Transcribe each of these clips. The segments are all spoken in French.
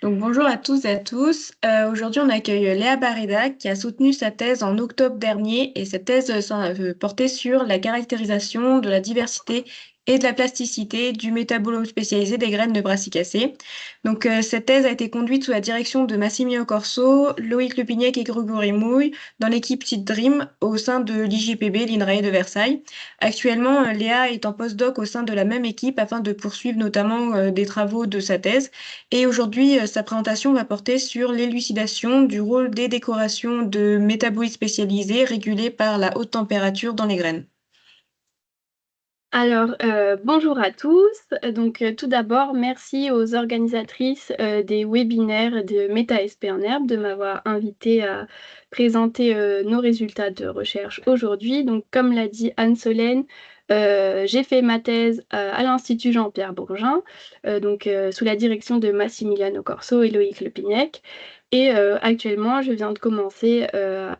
Donc bonjour à tous et à tous. Aujourd'hui, on accueille Léa Barreda qui a soutenu sa thèse en octobre dernier et cette thèse portait sur la caractérisation de la diversité et de la plasticité du métabolome spécialisé des graines de brassicacées. Donc cette thèse a été conduite sous la direction de Massimiliano Corso, Loïc Lepignac et Grégory Mouille dans l'équipe Seed Dream au sein de l'IJPB, l'INRAE de Versailles. Actuellement, Léa est en postdoc au sein de la même équipe afin de poursuivre notamment des travaux de sa thèse. Et aujourd'hui, sa présentation va porter sur l'élucidation du rôle des décorations de métabolites spécialisés régulés par la haute température dans les graines. Alors, bonjour à tous. Donc, tout d'abord, merci aux organisatrices des webinaires de MetaSP en herbe de m'avoir invité à présenter nos résultats de recherche aujourd'hui. Donc, comme l'a dit Anne-Solène, j'ai fait ma thèse à l'Institut Jean-Pierre Bourgin, sous la direction de Massimiliano Corso et Loïc Lepignac. Et actuellement, je viens de commencer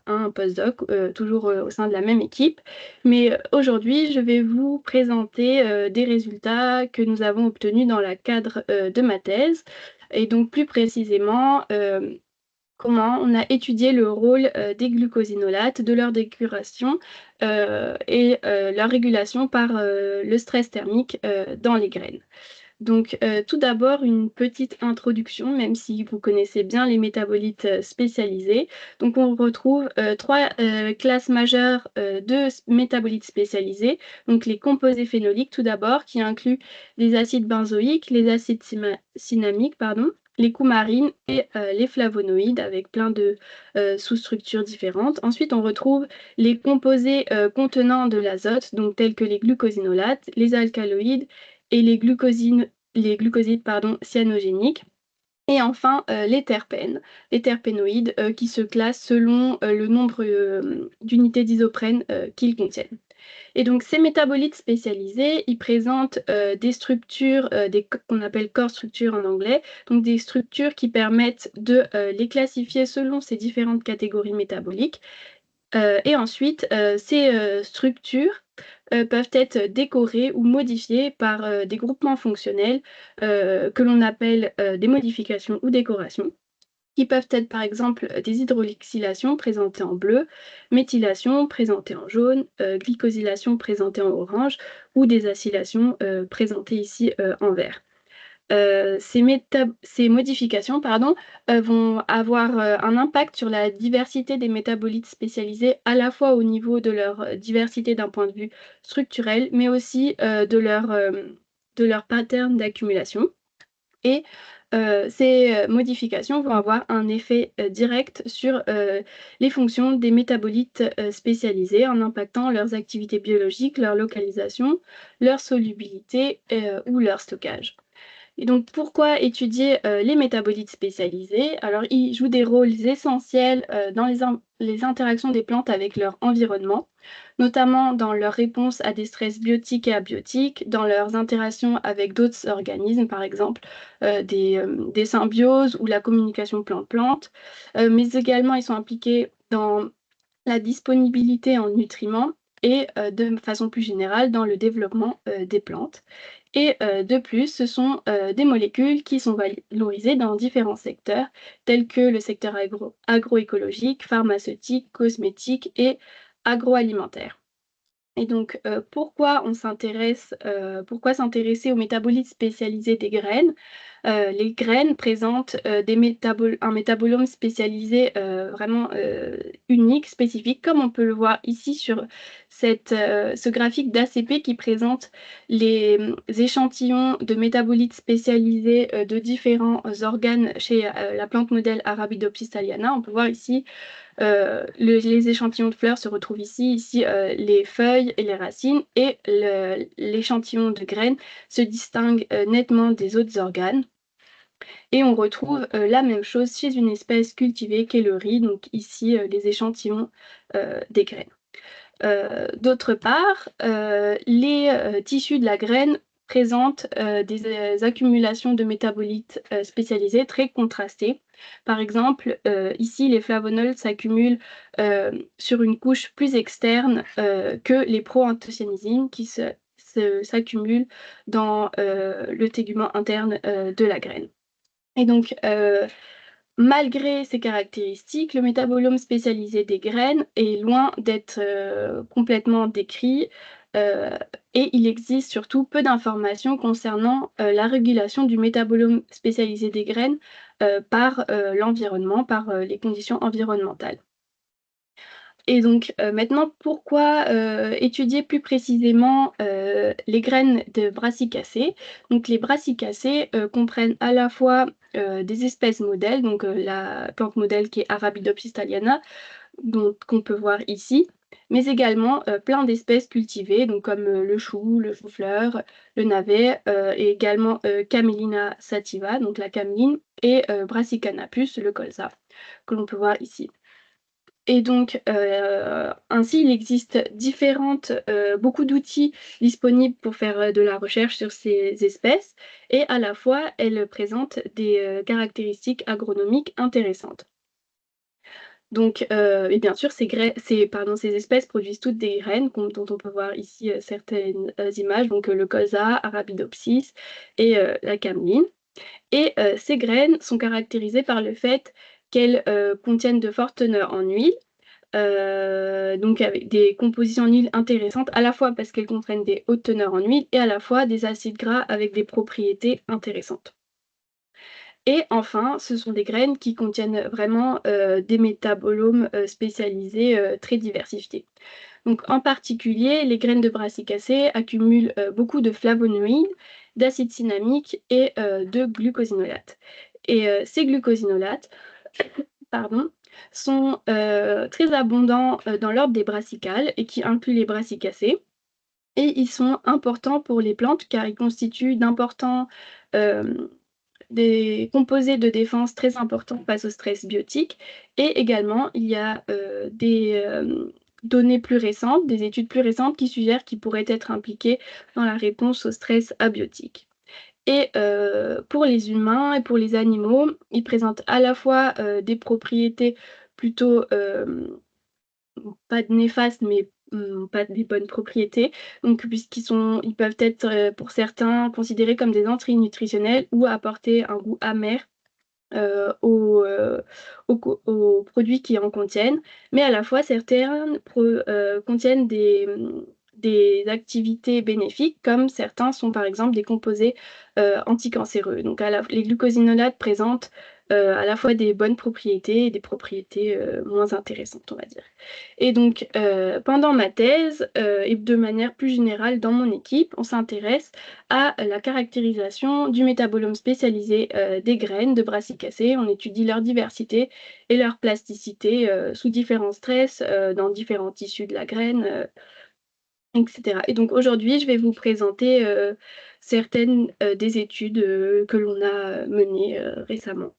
un postdoc, toujours au sein de la même équipe. Mais aujourd'hui, je vais vous présenter des résultats que nous avons obtenus dans le cadre de ma thèse. Et donc plus précisément, comment on a étudié le rôle des glucosinolates, de leur décuration et leur régulation par le stress thermique dans les graines. Donc, tout d'abord, une petite introduction, même si vous connaissez bien les métabolites spécialisés. Donc, on retrouve trois classes majeures de métabolites spécialisés. Donc, les composés phénoliques, tout d'abord, qui incluent les acides benzoïques, les acides cinnamiques, pardon, les coumarines et les flavonoïdes, avec plein de sous-structures différentes. Ensuite, on retrouve les composés contenant de l'azote, donc tels que les glucosinolates, les alcaloïdes et les glucosides cyanogéniques. Et enfin, les terpénoïdes qui se classent selon le nombre d'unités d'isoprène qu'ils contiennent. Et donc ces métabolites spécialisés, ils présentent des structures, qu'on appelle core structures en anglais, donc des structures qui permettent de les classifier selon ces différentes catégories métaboliques. Et ensuite, ces structures peuvent être décorées ou modifiées par des groupements fonctionnels que l'on appelle des modifications ou décorations, qui peuvent être par exemple des hydroxylations présentées en bleu, méthylation présentée en jaune, glycosylation présentée en orange ou des acylations présentées ici en vert. Ces modifications vont avoir un impact sur la diversité des métabolites spécialisés, à la fois au niveau de leur diversité d'un point de vue structurel, mais aussi de leur pattern d'accumulation. Et ces modifications vont avoir un effet direct sur les fonctions des métabolites spécialisés en impactant leurs activités biologiques, leur localisation, leur solubilité ou leur stockage. Et donc, pourquoi étudier les métabolites spécialisés? Alors, ils jouent des rôles essentiels dans les interactions des plantes avec leur environnement, notamment dans leur réponse à des stress biotiques et abiotiques, dans leurs interactions avec d'autres organismes, par exemple des symbioses ou la communication plante-plante, mais également ils sont impliqués dans la disponibilité en nutriments et de façon plus générale dans le développement des plantes. Et de plus, ce sont des molécules qui sont valorisées dans différents secteurs, tels que le secteur agroécologique, pharmaceutique, cosmétique et agroalimentaire. Et donc, pourquoi s'intéresser aux métabolites spécialisés des graines? Les graines présentent un métabolome spécialisé vraiment unique, spécifique, comme on peut le voir ici sur ce graphique d'ACP qui présente les échantillons de métabolites spécialisés de différents organes chez la plante modèle Arabidopsis thaliana. On peut voir ici les échantillons de fleurs se retrouvent ici les feuilles et les racines, et l'échantillon de graines se distingue nettement des autres organes. Et on retrouve la même chose chez une espèce cultivée qu'est le riz, donc ici les échantillons des graines. D'autre part, les tissus de la graine présentent des accumulations de métabolites spécialisés très contrastées. Par exemple, ici, les flavonols s'accumulent sur une couche plus externe que les proanthocyanidines qui s'accumulent dans le tégument interne de la graine. Et donc, malgré ces caractéristiques, le métabolome spécialisé des graines est loin d'être complètement décrit et il existe surtout peu d'informations concernant la régulation du métabolome spécialisé des graines par l'environnement, par les conditions environnementales. Et donc maintenant, pourquoi étudier plus précisément les graines de brassicacées? Donc les brassicacées comprennent à la fois des espèces modèles, donc la plante modèle qui est Arabidopsis thaliana, qu'on peut voir ici, mais également plein d'espèces cultivées, donc comme le chou, le chou-fleur, le navet, et également Camelina sativa, donc la cameline, et Brassicanapus, le colza, que l'on peut voir ici. Et donc, ainsi, il existe beaucoup d'outils disponibles pour faire de la recherche sur ces espèces, et à la fois, elles présentent des caractéristiques agronomiques intéressantes. Donc, et bien sûr, ces espèces produisent toutes des graines, dont on peut voir ici certaines images, donc le colza, Arabidopsis et la cameline. Et ces graines sont caractérisées par le fait qu'elles contiennent de fortes teneurs en huile, donc avec des compositions en huile intéressantes, à la fois parce qu'elles comprennent des hautes teneurs en huile et à la fois des acides gras avec des propriétés intéressantes. Et enfin, ce sont des graines qui contiennent vraiment des métabolomes spécialisés très diversifiés. Donc en particulier, les graines de brassicacées accumulent beaucoup de flavonoïdes, d'acides cinnamiques et de glucosinolates. Et ces glucosinolates, pardon, sont très abondants dans l'ordre des brassicales et qui incluent les brassicacées. Et ils sont importants pour les plantes car ils constituent d'importants des composés de défense très importants face au stress biotique. Et également, il y a des données plus récentes, des études plus récentes qui suggèrent qu'ils pourraient être impliqués dans la réponse au stress abiotique. Et pour les humains et pour les animaux, ils présentent à la fois des propriétés plutôt pas néfastes, mais pas des bonnes propriétés. Donc, ils peuvent être pour certains considérés comme des entrées nutritionnelles ou apporter un goût amer aux produits qui en contiennent, mais à la fois certains contiennent des activités bénéfiques, comme certains sont par exemple des composés anticancéreux. Donc les glucosinolates présentent à la fois des bonnes propriétés et des propriétés moins intéressantes, on va dire. Et donc pendant ma thèse, et de manière plus générale dans mon équipe, on s'intéresse à la caractérisation du métabolome spécialisé des graines de brassicacées. On étudie leur diversité et leur plasticité sous différents stress, dans différents tissus de la graine, etc. Et donc aujourd'hui, je vais vous présenter certaines des études que l'on a menées récemment.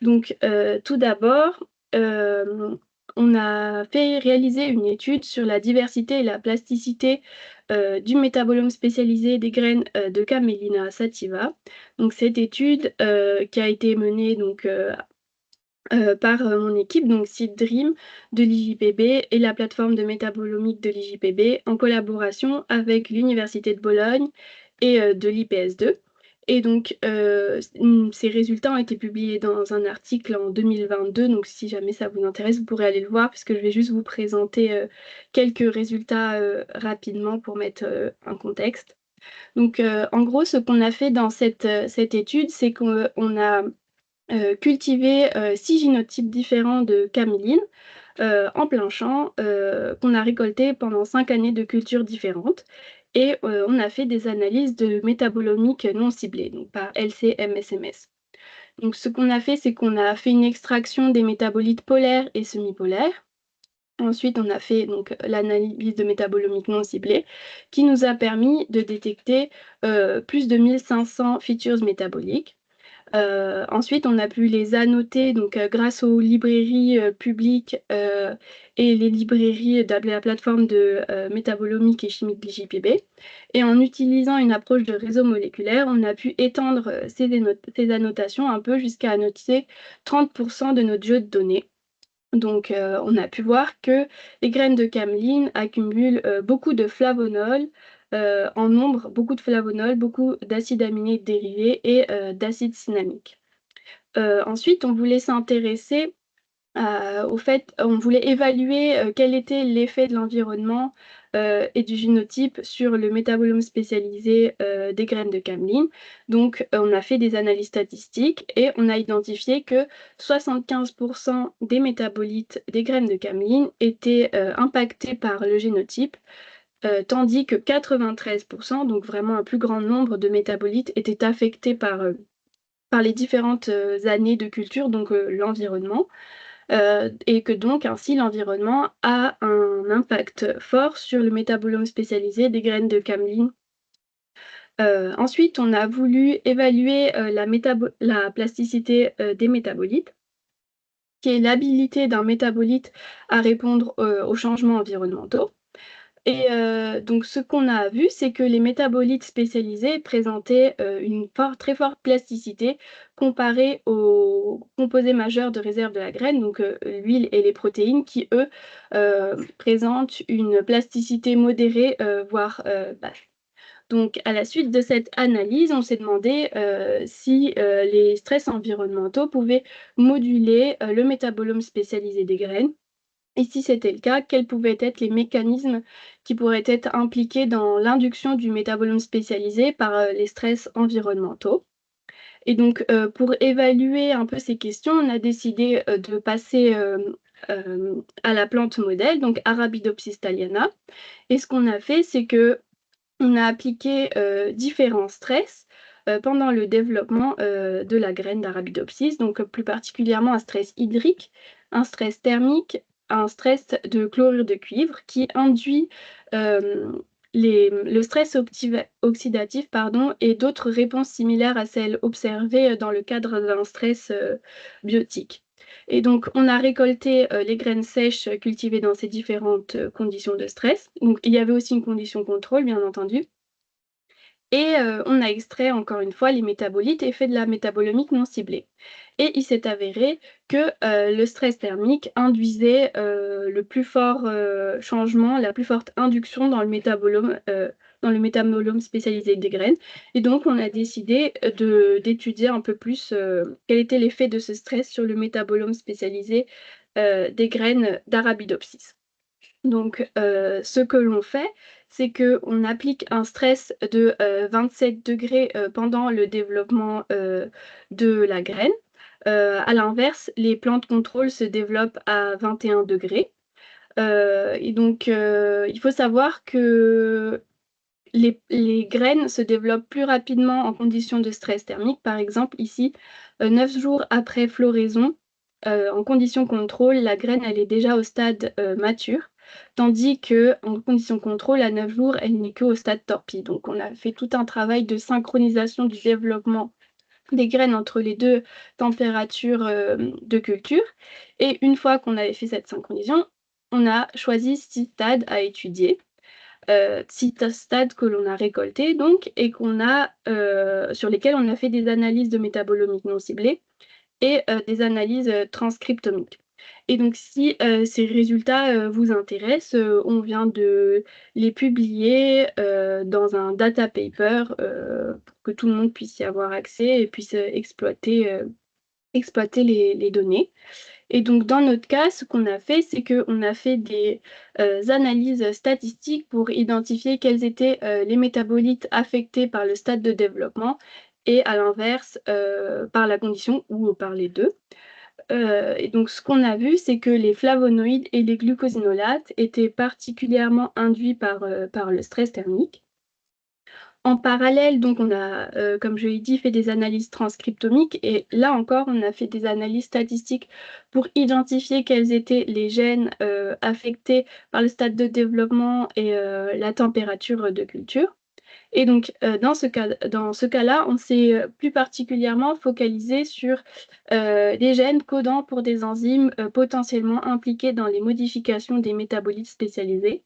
Donc tout d'abord, on a fait réaliser une étude sur la diversité et la plasticité du métabolome spécialisé des graines de Camelina sativa. Donc cette étude qui a été menée donc, par mon équipe, donc Seed Dream de l'IJPB et la plateforme de métabolomique de l'IJPB en collaboration avec l'Université de Bologne et de l'IPS2. Et donc, ces résultats ont été publiés dans un article en 2022, donc si jamais ça vous intéresse, vous pourrez aller le voir, puisque je vais juste vous présenter quelques résultats rapidement pour mettre un contexte. Donc, en gros, ce qu'on a fait dans cette étude, c'est qu'on a cultivé 6 génotypes différents de caméline en plein champ qu'on a récolté pendant 5 années de cultures différentes. Et on a fait des analyses de métabolomiques non ciblées, donc par LC-MSMS. Donc ce qu'on a fait, c'est qu'on a fait une extraction des métabolites polaires et semi-polaires. Ensuite, on a fait donc l'analyse de métabolomiques non ciblées qui nous a permis de détecter plus de 1500 features métaboliques. Ensuite, on a pu les annoter donc, grâce aux librairies publiques et les librairies de la plateforme de métabolomique et chimique de l'IJPB. Et en utilisant une approche de réseau moléculaire, on a pu étendre ces annotations un peu jusqu'à annoter 30% de notre jeu de données. Donc, on a pu voir que les graines de cameline accumulent beaucoup de flavonols, en nombre, beaucoup de flavonols, beaucoup d'acides aminés dérivés et d'acides cinnamiques. Ensuite, on voulait s'intéresser au fait, on voulait évaluer quel était l'effet de l'environnement et du génotype sur le métabolome spécialisé des graines de cameline. Donc, on a fait des analyses statistiques et on a identifié que 75% des métabolites des graines de cameline étaient impactés par le génotype, tandis que 93%, donc vraiment un plus grand nombre de métabolites, étaient affectés par les différentes années de culture, donc l'environnement. Et que donc ainsi l'environnement a un impact fort sur le métabolome spécialisé des graines de cameline. Ensuite, on a voulu évaluer la plasticité des métabolites, qui est l'habilité d'un métabolite à répondre aux changements environnementaux. Et donc, ce qu'on a vu, c'est que les métabolites spécialisés présentaient une très forte plasticité comparée aux composés majeurs de réserve de la graine, donc l'huile et les protéines, qui, eux, présentent une plasticité modérée, voire basse. Donc, à la suite de cette analyse, on s'est demandé si les stress environnementaux pouvaient moduler le métabolome spécialisé des graines. Et si c'était le cas, quels pouvaient être les mécanismes qui pourraient être impliqués dans l'induction du métabolome spécialisé par les stress environnementaux. Et donc, pour évaluer un peu ces questions, on a décidé de passer à la plante modèle, donc Arabidopsis thaliana. Et ce qu'on a fait, c'est que on a appliqué différents stress pendant le développement de la graine d'Arabidopsis, donc plus particulièrement un stress hydrique, un stress thermique, un stress de chlorure de cuivre qui induit le stress oxydatif et d'autres réponses similaires à celles observées dans le cadre d'un stress biotique. Et donc, on a récolté les graines sèches cultivées dans ces différentes conditions de stress. Donc, il y avait aussi une condition contrôle, bien entendu. Et on a extrait encore une fois les métabolites et fait de la métabolomique non ciblée. Et il s'est avéré que le stress thermique induisait le plus fort changement, la plus forte induction dans le métabolome spécialisé des graines. Et donc, on a décidé d'étudier un peu plus quel était l'effet de ce stress sur le métabolome spécialisé des graines d'Arabidopsis. Donc, ce que l'on fait, c'est qu'on applique un stress de 27 degrés pendant le développement de la graine. À l'inverse, les plantes contrôle se développent à 21 degrés. Et donc, il faut savoir que les graines se développent plus rapidement en conditions de stress thermique. Par exemple, ici, 9 jours après floraison, en conditions contrôle, la graine elle est déjà au stade mature, tandis qu'en conditions contrôle, à 9 jours, elle n'est qu'au stade torpille. Donc, on a fait tout un travail de synchronisation du développement des graines entre les deux températures de culture. Et une fois qu'on avait fait cette synchronisation, on a choisi 6 stades à étudier. 6 stades que l'on a récoltés donc, et sur lesquels on a fait des analyses de métabolomique non ciblées et des analyses transcriptomiques. Et donc, si ces résultats vous intéressent, on vient de les publier dans un data paper pour que tout le monde puisse y avoir accès et puisse exploiter les données. Et donc, dans notre cas, ce qu'on a fait, c'est qu'on a fait des analyses statistiques pour identifier quels étaient les métabolites affectés par le stade de développement et à l'inverse, par la condition ou par les deux. Et donc, ce qu'on a vu, c'est que les flavonoïdes et les glucosinolates étaient particulièrement induits par le stress thermique. En parallèle, donc, on a, comme je l'ai dit, fait des analyses transcriptomiques et là encore, on a fait des analyses statistiques pour identifier quels étaient les gènes affectés par le stade de développement et la température de culture. Et donc, dans ce cas-là, on s'est plus particulièrement focalisé sur des gènes codants pour des enzymes potentiellement impliquées dans les modifications des métabolites spécialisés.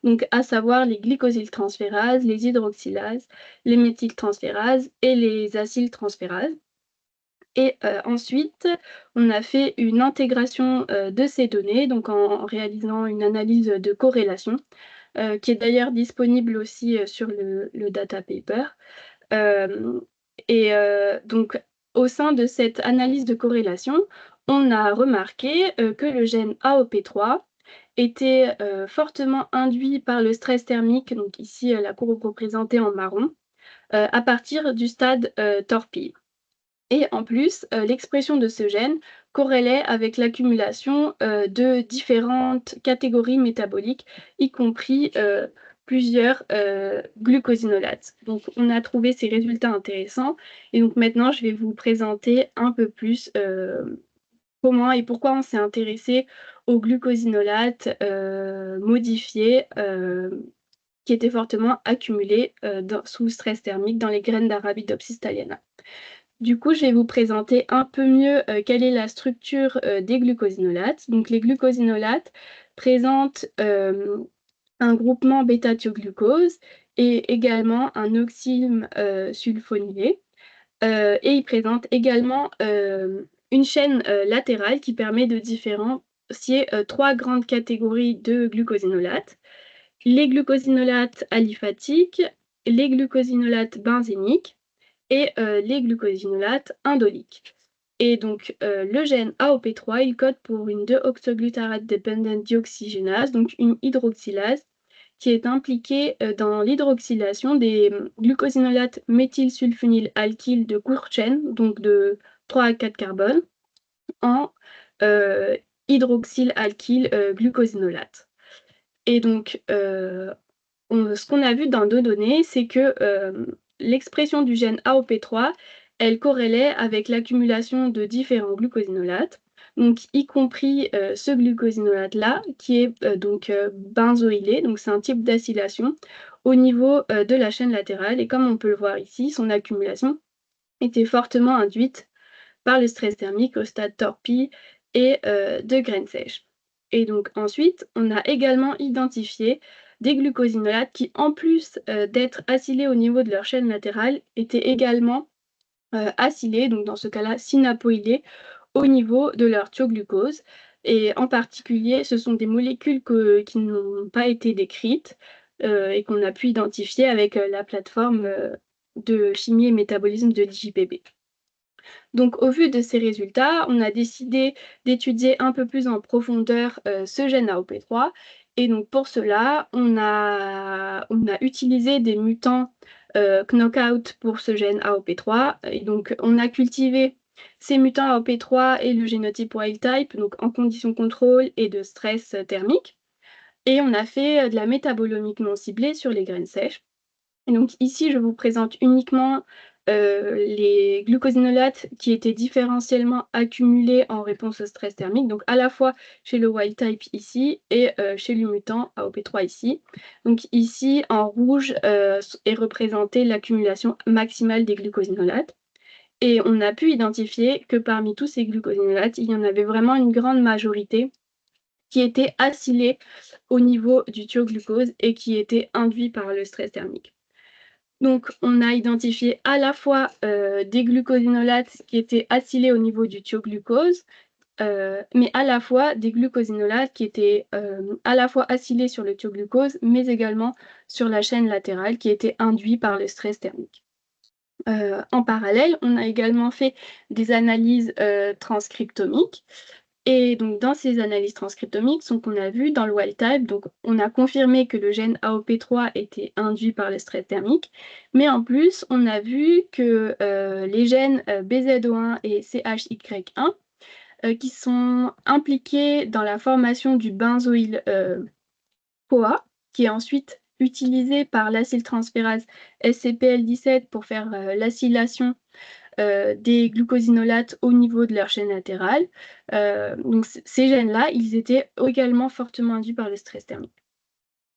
Donc, à savoir les glycosyltransférases, les hydroxylases, les méthyltransférases et les acyltransférases. Et ensuite, on a fait une intégration de ces données, donc en réalisant une analyse de corrélation, qui est d'ailleurs disponible aussi sur le data paper. Donc, au sein de cette analyse de corrélation, on a remarqué que le gène AOP3 était fortement induit par le stress thermique, donc ici la courbe représentée en marron, à partir du stade torpille. Et en plus, l'expression de ce gène corrélait avec l'accumulation de différentes catégories métaboliques, y compris plusieurs glucosinolates. Donc, on a trouvé ces résultats intéressants. Et donc maintenant, je vais vous présenter un peu plus comment et pourquoi on s'est intéressé aux glucosinolates modifiés qui étaient fortement accumulés sous stress thermique dans les graines d'Arabidopsis thaliana. Du coup, je vais vous présenter un peu mieux quelle est la structure des glucosinolates. Donc, les glucosinolates présentent un groupement bêta-thioglucose et également un oxyme sulfonylé. Et ils présentent également une chaîne latérale qui permet de différencier trois grandes catégories de glucosinolates. Les glucosinolates aliphatiques, les glucosinolates benzéniques et les glucosinolates indoliques. Et donc, le gène AOP3, il code pour une 2-oxoglutarate dependent dioxygénase, donc une hydroxylase, qui est impliquée dans l'hydroxylation des glucosinolates méthylsulfonylalkyles de courte chaîne, donc de 3 à 4 carbones, en hydroxylalkyl glucosinolate. Et donc, ce qu'on a vu dans nos données, c'est que l'expression du gène AOP3, elle corrélait avec l'accumulation de différents glucosinolates, donc y compris ce glucosinolate-là, qui est benzoylé, donc c'est un type d'acylation au niveau de la chaîne latérale. Et comme on peut le voir ici, son accumulation était fortement induite par le stress thermique au stade torpille et de graines sèches. Et donc ensuite, on a également identifié des glucosinolates qui, en plus d'être acylés au niveau de leur chaîne latérale, étaient également acylés, donc dans ce cas-là synapoïdés, au niveau de leur thioglucose. Et en particulier, ce sont des molécules qui n'ont pas été décrites et qu'on a pu identifier avec la plateforme de chimie et métabolisme de l'IJPB. Donc, au vu de ces résultats, on a décidé d'étudier un peu plus en profondeur ce gène AOP3. Et donc, pour cela, on a utilisé des mutants knockout pour ce gène AOP3. Et donc, on a cultivé ces mutants AOP3 et le génotype wild type, donc en conditions contrôle et de stress thermique. Et on a fait de la métabolomique non ciblée sur les graines sèches. Et donc ici, je vous présente uniquement les glucosinolates qui étaient différentiellement accumulés en réponse au stress thermique, donc à la fois chez le wild type ici et chez le mutant AOP3 ici. Donc ici, en rouge, est représentée l'accumulation maximale des glucosinolates. Et on a pu identifier que parmi tous ces glucosinolates, il y en avait vraiment une grande majorité qui étaient acylés au niveau du thioglucose et qui étaient induits par le stress thermique. Donc, on a identifié à la fois des glucosinolates qui étaient acylés au niveau du thioglucose, mais à la fois des glucosinolates qui étaient à la fois acylés sur le thioglucose, mais également sur la chaîne latérale qui était induit par le stress thermique. En parallèle, on a également fait des analyses transcriptomiques. Et donc, dans ces analyses transcriptomiques, ce qu'on a vu dans le wild type, donc on a confirmé que le gène AOP3 était induit par le stress thermique, mais en plus, on a vu que les gènes BZO1 et CHY1, qui sont impliqués dans la formation du benzoyl CoA, qui est ensuite utilisé par l'acyltransférase SCPL17 pour faire l'acylation des glucosinolates au niveau de leur chaîne latérale. Donc ces gènes-là, ils étaient également fortement induits par le stress thermique.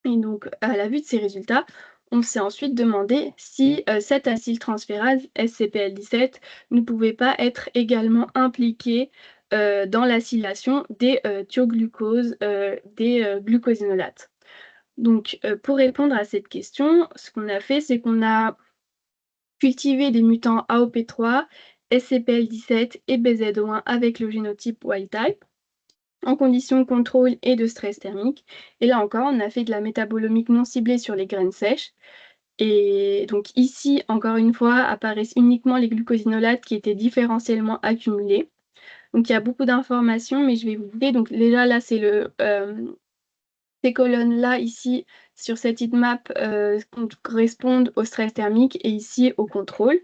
Et donc, à la vue de ces résultats, on s'est ensuite demandé si cette acyltransférase SCPL17 ne pouvait pas être également impliquée dans l'acylation des thioglucoses, des glucosinolates. Donc, pour répondre à cette question, ce qu'on a fait, c'est qu'on a cultivé des mutants AOP3, SCPL17 et BZO1 avec le génotype wild type, en conditions contrôle et de stress thermique. Et là encore, on a fait de la métabolomique non ciblée sur les graines sèches. Et donc ici, encore une fois, apparaissent uniquement les glucosinolates qui étaient différentiellement accumulés. Donc il y a beaucoup d'informations, mais je vais vous donner. Donc déjà là, c'est ces colonnes-là ici sur cette heatmap correspondent au stress thermique et ici au contrôle.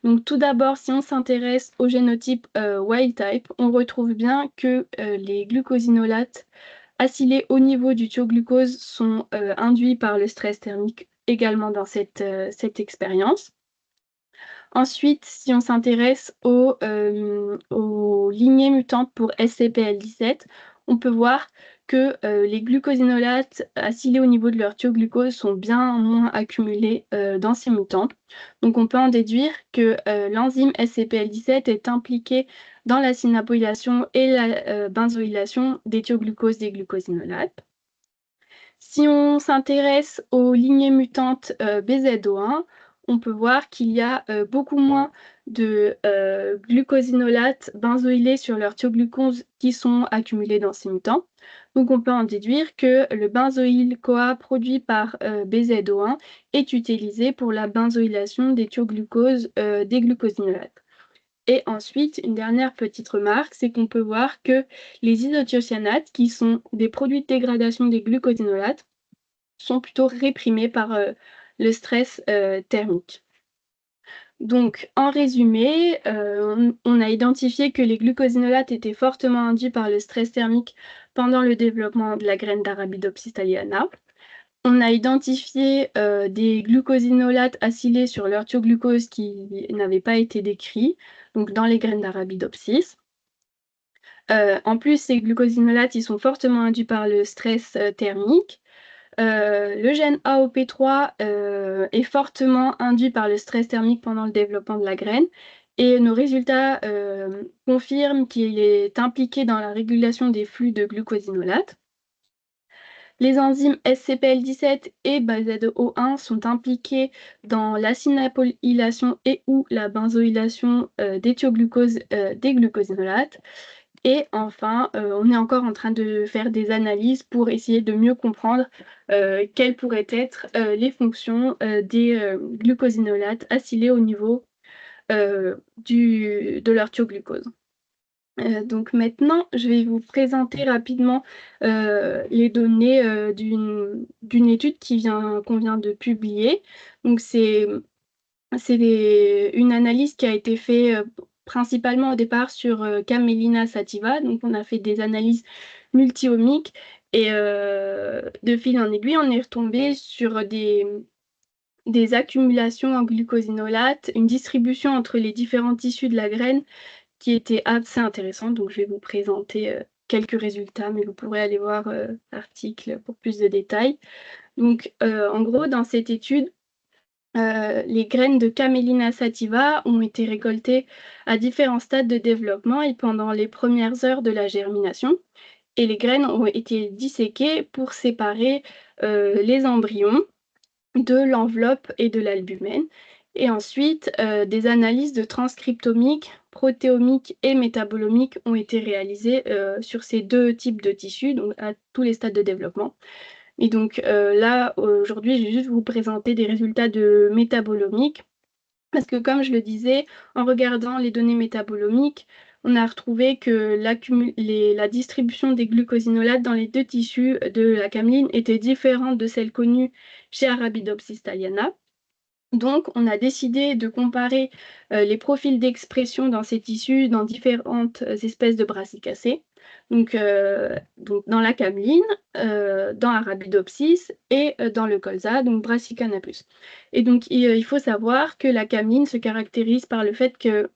Donc tout d'abord, si on s'intéresse au génotype wild type, on retrouve bien que les glucosinolates acylés au niveau du thioglucose sont induits par le stress thermique également dans cette expérience. Ensuite, si on s'intéresse aux lignées mutantes pour SCPL17, on peut voir que les glucosinolates acylés au niveau de leur thioglucose sont bien moins accumulés dans ces mutants. Donc on peut en déduire que l'enzyme SCPL17 est impliquée dans la synapolylation et la benzoylation des thioglucoses des glucosinolates. Si on s'intéresse aux lignées mutantes BZO1, on peut voir qu'il y a beaucoup moins de glucosinolates benzoylés sur leur thioglucose qui sont accumulés dans ces mutants. Donc on peut en déduire que le benzoyl-CoA produit par BZO1 est utilisé pour la benzoylation des thioglucoses des glucosinolates. Et ensuite, une dernière petite remarque, c'est qu'on peut voir que les isothiocyanates, qui sont des produits de dégradation des glucosinolates, sont plutôt réprimés par le stress thermique. Donc, en résumé, on a identifié que les glucosinolates étaient fortement induits par le stress thermique pendant le développement de la graine d'Arabidopsis thaliana. On a identifié des glucosinolates acylés sur leur thioglucose qui n'avaient pas été décrits, donc dans les graines d'Arabidopsis. En plus, ces glucosinolates, ils sont fortement induits par le stress thermique. Le gène AOP3 est fortement induit par le stress thermique pendant le développement de la graine et nos résultats confirment qu'il est impliqué dans la régulation des flux de glucosinolates. Les enzymes SCPL17 et BZO1 sont impliqués dans la synapolylation et ou la benzoylation des thioglucoses des glucosinolates. Et enfin, on est encore en train de faire des analyses pour essayer de mieux comprendre quelles pourraient être les fonctions des glucosinolates acylés au niveau de leur thioglucose. Donc maintenant, je vais vous présenter rapidement les données d'une étude qu'on vient de publier. Donc c'est une analyse qui a été faite principalement au départ sur Camelina sativa. Donc on a fait des analyses multi-omiques et de fil en aiguille, on est retombé sur des accumulations en glucosinolates, une distribution entre les différents tissus de la graine qui était assez intéressante. Donc je vais vous présenter quelques résultats, mais vous pourrez aller voir l'article pour plus de détails. Donc en gros, dans cette étude, les graines de Camelina sativa ont été récoltées à différents stades de développement et pendant les premières heures de la germination. Et les graines ont été disséquées pour séparer les embryons de l'enveloppe et de l'albumène. Et ensuite, des analyses de transcriptomique, protéomique et métabolomique ont été réalisées sur ces deux types de tissus, donc à tous les stades de développement. Et donc là, aujourd'hui, je vais juste vous présenter des résultats de métabolomique, parce que comme je le disais, en regardant les données métabolomiques, on a retrouvé que la distribution des glucosinolates dans les deux tissus de la cameline était différente de celle connue chez Arabidopsis thaliana. Donc, on a décidé de comparer les profils d'expression dans ces tissus dans différentes espèces de brassicacées. Donc dans la cameline, dans Arabidopsis et dans le colza, donc Brassica napus. Et donc, il faut savoir que la cameline se caractérise par le fait que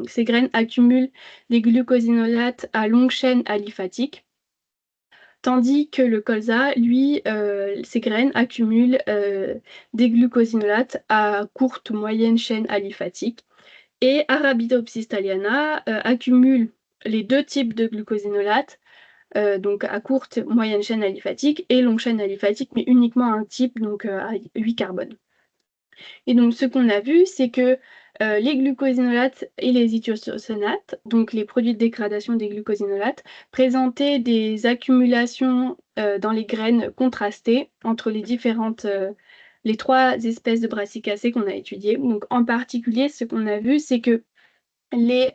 ces graines accumulent des glucosinolates à longue chaîne aliphatique, tandis que le colza, lui, ses graines accumulent des glucosinolates à courte ou moyenne chaîne aliphatique. Et Arabidopsis thaliana accumule les deux types de glucosinolates, donc à courte, moyenne chaîne aliphatique et longue chaîne aliphatique, mais uniquement un type, donc à 8 carbones. Et donc ce qu'on a vu, c'est que les glucosinolates et les ithiocyanates, donc les produits de dégradation des glucosinolates, présentaient des accumulations dans les graines contrastées entre les différentes les 3 espèces de brassicacées qu'on a étudiées. Donc, en particulier, ce qu'on a vu, c'est que les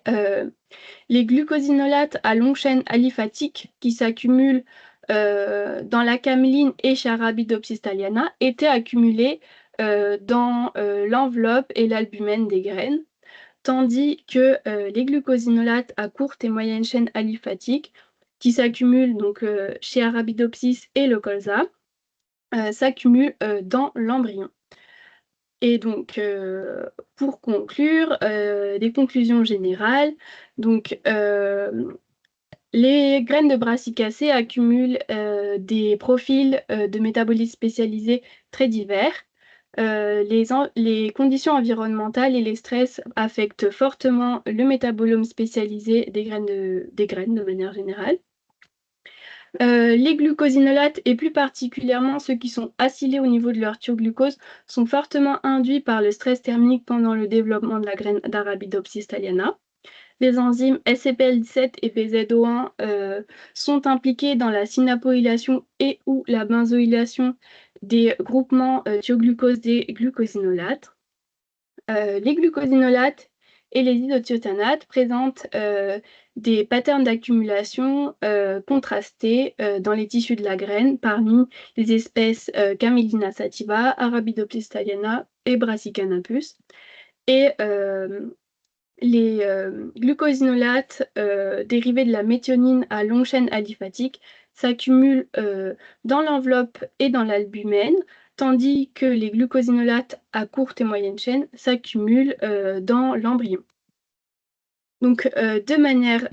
glucosinolates à longue chaîne aliphatiques qui s'accumulent dans la caméline et chez Arabidopsis thaliana étaient accumulés dans l'enveloppe et l'albumène des graines, tandis que les glucosinolates à courte et moyenne chaîne aliphatiques qui s'accumulent donc chez Arabidopsis et le colza s'accumulent dans l'embryon. Et donc, pour conclure, des conclusions générales. Donc, les graines de brassicacées accumulent des profils de métabolites spécialisés très divers. Les conditions environnementales et les stress affectent fortement le métabolome spécialisé des graines de manière générale. Les glucosinolates, et plus particulièrement ceux qui sont acylés au niveau de leur thioglucose, sont fortement induits par le stress thermique pendant le développement de la graine d'Arabidopsis thaliana. Les enzymes SCPL17 et BZO1 sont impliqués dans la synapoylation et ou la benzoylation des groupements thioglucose des glucosinolates. Les glucosinolates et les isothiothanates présentent des patterns d'accumulation contrastés dans les tissus de la graine parmi les espèces Camelina sativa, Arabidopsis thaliana et Brassicanapus. Et les glucosinolates dérivés de la méthionine à longue chaîne aliphatique s'accumulent dans l'enveloppe et dans l'albumène, tandis que les glucosinolates à courte et moyenne chaîne s'accumulent dans l'embryon. Donc, de manière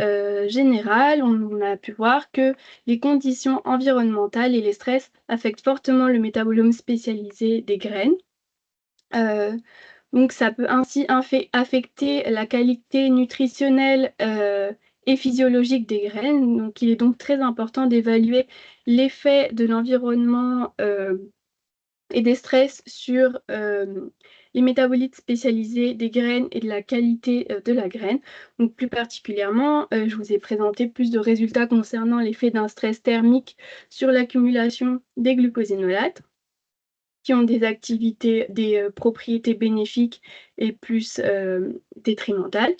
générale, on a pu voir que les conditions environnementales et les stress affectent fortement le métabolome spécialisé des graines. Donc, ça peut ainsi affecter la qualité nutritionnelle et physiologique des graines. Donc, il est donc très important d'évaluer l'effet de l'environnement et des stress sur les métabolites spécialisés des graines et de la qualité de la graine. Donc, plus particulièrement, je vous ai présenté plus de résultats concernant l'effet d'un stress thermique sur l'accumulation des glucosinolates, qui ont des propriétés bénéfiques et plus détrimentales.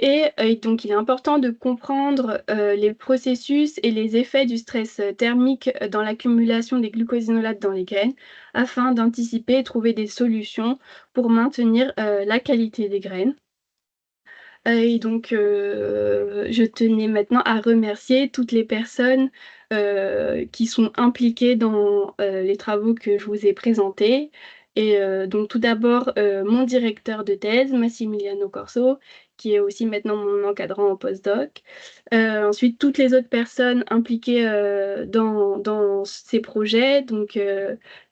Et donc, il est important de comprendre les processus et les effets du stress thermique dans l'accumulation des glucosinolates dans les graines afin d'anticiper et trouver des solutions pour maintenir la qualité des graines. Et donc, je tenais maintenant à remercier toutes les personnes qui sont impliquées dans les travaux que je vous ai présentés. Et donc, tout d'abord, mon directeur de thèse, Massimiliano Corso, qui est aussi maintenant mon encadrant en postdoc. Ensuite, toutes les autres personnes impliquées dans ces projets, donc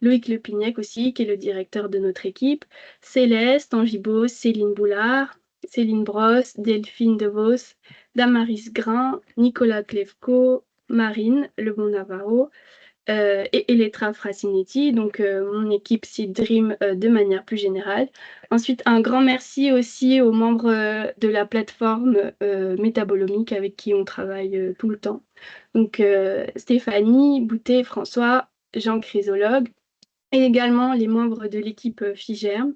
Loïc Lepignac aussi, qui est le directeur de notre équipe, Céleste, Angibos, Céline Boulard, Céline Brosse, Delphine DeVos, Damaris Grain, Nicolas Klevko, Marine Lebon Navarro et Eletra Frassinetti, donc mon équipe Seed Dream de manière plus générale. Ensuite, un grand merci aussi aux membres de la plateforme métabolomique avec qui on travaille tout le temps. Donc Stéphanie, Boutet, François, Jean Chrysologue, et également les membres de l'équipe FIGERM,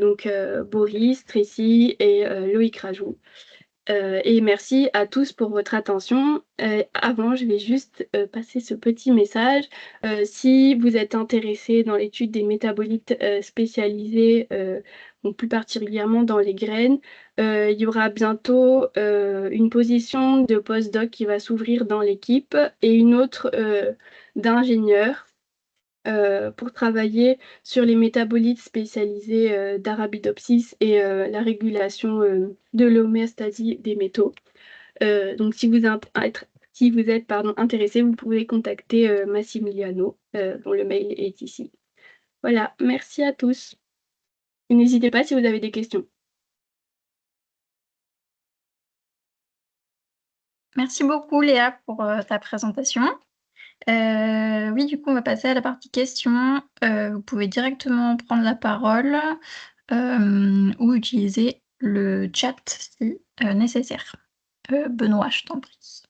donc Boris, Tracy et Loïc Rajou. Et merci à tous pour votre attention. Avant, je vais juste passer ce petit message. Si vous êtes intéressé dans l'étude des métabolites spécialisés, donc plus particulièrement dans les graines, il y aura bientôt une position de postdoc qui va s'ouvrir dans l'équipe et une autre d'ingénieur pour travailler sur les métabolites spécialisés d'Arabidopsis et la régulation de l'homéostasie des métaux. Donc, si vous êtes intéressé, vous pouvez contacter Massimiliano, dont le mail est ici. Voilà, merci à tous. N'hésitez pas si vous avez des questions. Merci beaucoup, Léa, pour ta présentation. Oui, du coup, on va passer à la partie questions. Vous pouvez directement prendre la parole ou utiliser le chat si nécessaire. Benoît, je t'en prie.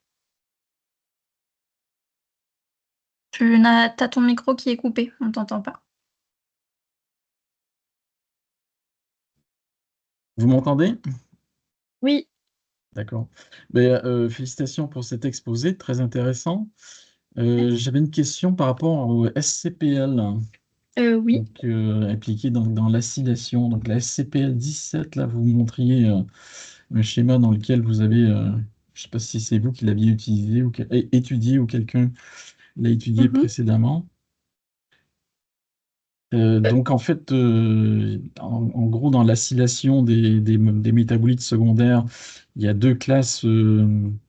T'as ton micro qui est coupé, on t'entend pas. Vous m'entendez? Oui. D'accord. Félicitations pour cet exposé, très intéressant. J'avais une question par rapport au SCPL, Oui. donc, impliqué dans l'acylation. Donc la SCPL 17, là, vous montriez un schéma dans lequel vous avez, je ne sais pas si c'est vous qui l'aviez utilisé ou étudié ou quelqu'un l'a étudié Mhm. précédemment. Donc en fait, en gros, dans l'acylation des métabolites secondaires, il y a deux classes,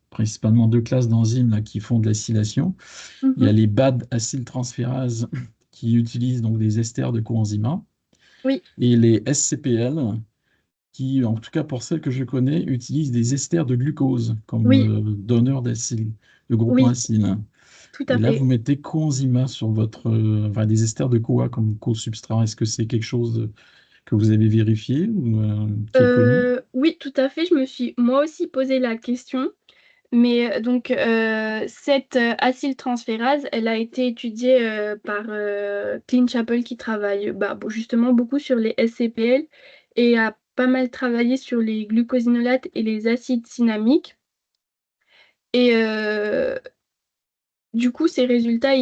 principalement deux classes d'enzymes là, qui font de l'acylation. Il y a Mhm. les BAD acyltransférases qui utilisent donc des esters de coenzyme Oui. et les SCPL qui, en tout cas pour celles que je connais, utilisent des esters de glucose comme Oui. donneur d'acide, de groupement Oui. acyle. Tout Et à là, vous fait. mettez coenzyma sur votre, enfin, des esters de CoA comme co-substrat. Est-ce que c'est quelque chose que vous avez vérifié ou qui est connu? Oui, tout à fait. Je me suis moi aussi posé la question. Mais donc, cette acyltransférase, elle a été étudiée par Clint Chappell qui travaille justement beaucoup sur les SCPL et a pas mal travaillé sur les glucosinolates et les acides cinnamiques. Et du coup, ces résultats,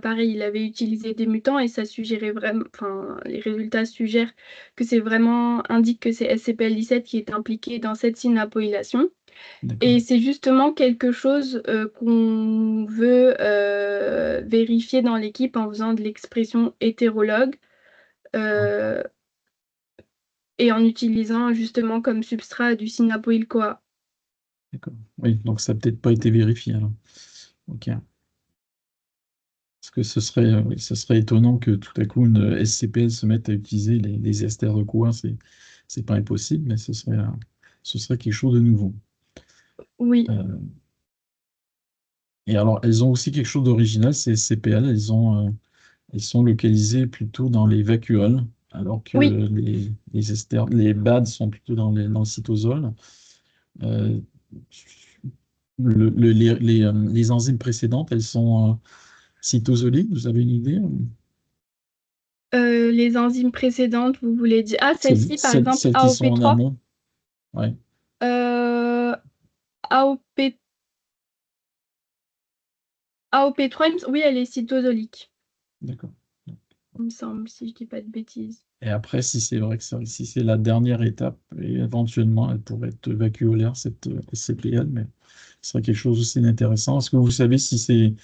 pareil, il avait utilisé des mutants et ça suggérait vraiment, enfin, les résultats suggèrent que c'est vraiment, indiquent que c'est SCPL17 qui est impliqué dans cette synapolylation. D'accord. Et c'est justement quelque chose qu'on veut vérifier dans l'équipe en faisant de l'expression hétérologue euh, et en utilisant justement comme substrat du synapoïl-CoA. D'accord. Oui, donc ça n'a peut-être pas été vérifié alors. Ok. Parce que oui, ce serait étonnant que tout à coup une SCPL se mette à utiliser les esters de CoA. C'est pas impossible, mais ce serait quelque chose de nouveau. Oui, Euh, et alors, elles ont aussi quelque chose d'original, ces SCPL. Elles sont localisées plutôt dans les vacuoles, alors que oui. les esters, les BAD sont plutôt dans le cytosol. Euh, les enzymes précédentes, elles sont cytosoliques, vous avez une idée? Les enzymes précédentes, vous voulez dire... Ah, celle-ci, par exemple, Celles qui sont en AOP3. amont. Ouais, Euh, AOP... AOP3, oui, elle est cytosolique, d'accord. il me semble, si je dis pas de bêtises. Et après, si c'est vrai que si c'est la dernière étape, et éventuellement, elle pourrait être vacuolaire, cette SCPL, mais ce serait quelque chose aussi d'intéressant. Est-ce que vous savez si ces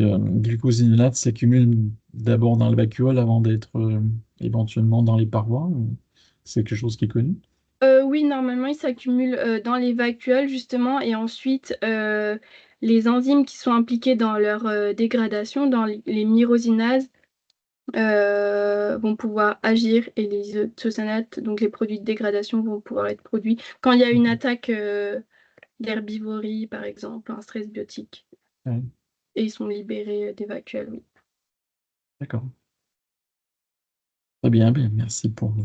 glucosinolates s'accumulent d'abord dans le vacuole avant d'être éventuellement dans les parois? Ou c'est quelque chose qui est connu? Oui, normalement, ils s'accumulent dans les vacuoles, justement, et ensuite, les enzymes qui sont impliquées dans leur dégradation, dans les myrosinases, vont pouvoir agir et les isocyanates, donc les produits de dégradation, vont pouvoir être produits quand il y a une attaque d'herbivorie, par exemple, un stress biotique, Ouais, et ils sont libérés des vacuoles, oui. d'accord. Très bien, bien, merci pour vos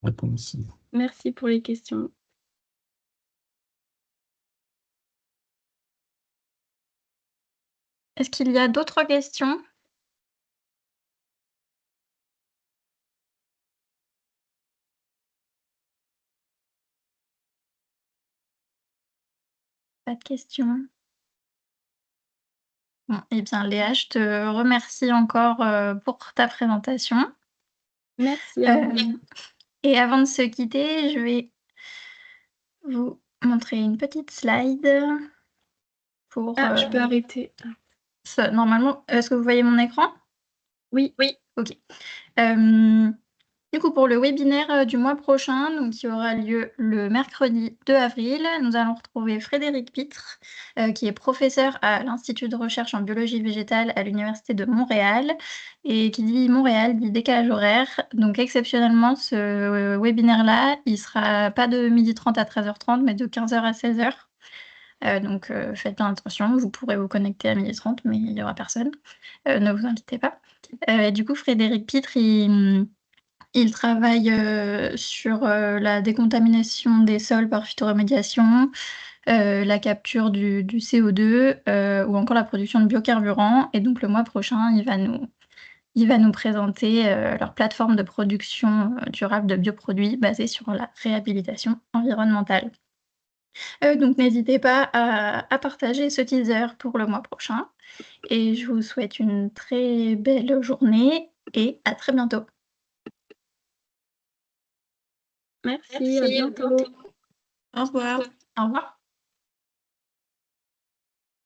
réponses. Merci pour les questions. Est-ce qu'il y a d'autres questions? Pas de questions. Bon, eh bien, Léa, je te remercie encore pour ta présentation. Merci à vous. Et avant de se quitter, je vais vous montrer une petite slide pour Ah, je peux arrêter. normalement, est-ce que vous voyez mon écran? Oui. Oui, ok. Du coup, pour le webinaire du mois prochain, donc, qui aura lieu le mercredi 2 avril, nous allons retrouver Frédéric Pitre, qui est professeur à l'Institut de recherche en biologie végétale à l'Université de Montréal. Et qui dit Montréal dit décalage horaire. Donc, exceptionnellement, ce webinaire-là, il ne sera pas de 12h30 à 13h30, mais de 15h à 16h. Donc, faites bien attention, vous pourrez vous connecter à 12h30, mais il n'y aura personne. Ne vous inquiétez pas. Du coup, Frédéric Pitre, il travaille sur la décontamination des sols par phytoremédiation, la capture du CO2 ou encore la production de biocarburants. Et donc le mois prochain, il va nous Il va nous présenter leur plateforme de production durable de bioproduits basée sur la réhabilitation environnementale. Donc n'hésitez pas à partager ce teaser pour le mois prochain et je vous souhaite une très belle journée et à très bientôt. Merci, à bientôt. Au revoir. Au revoir.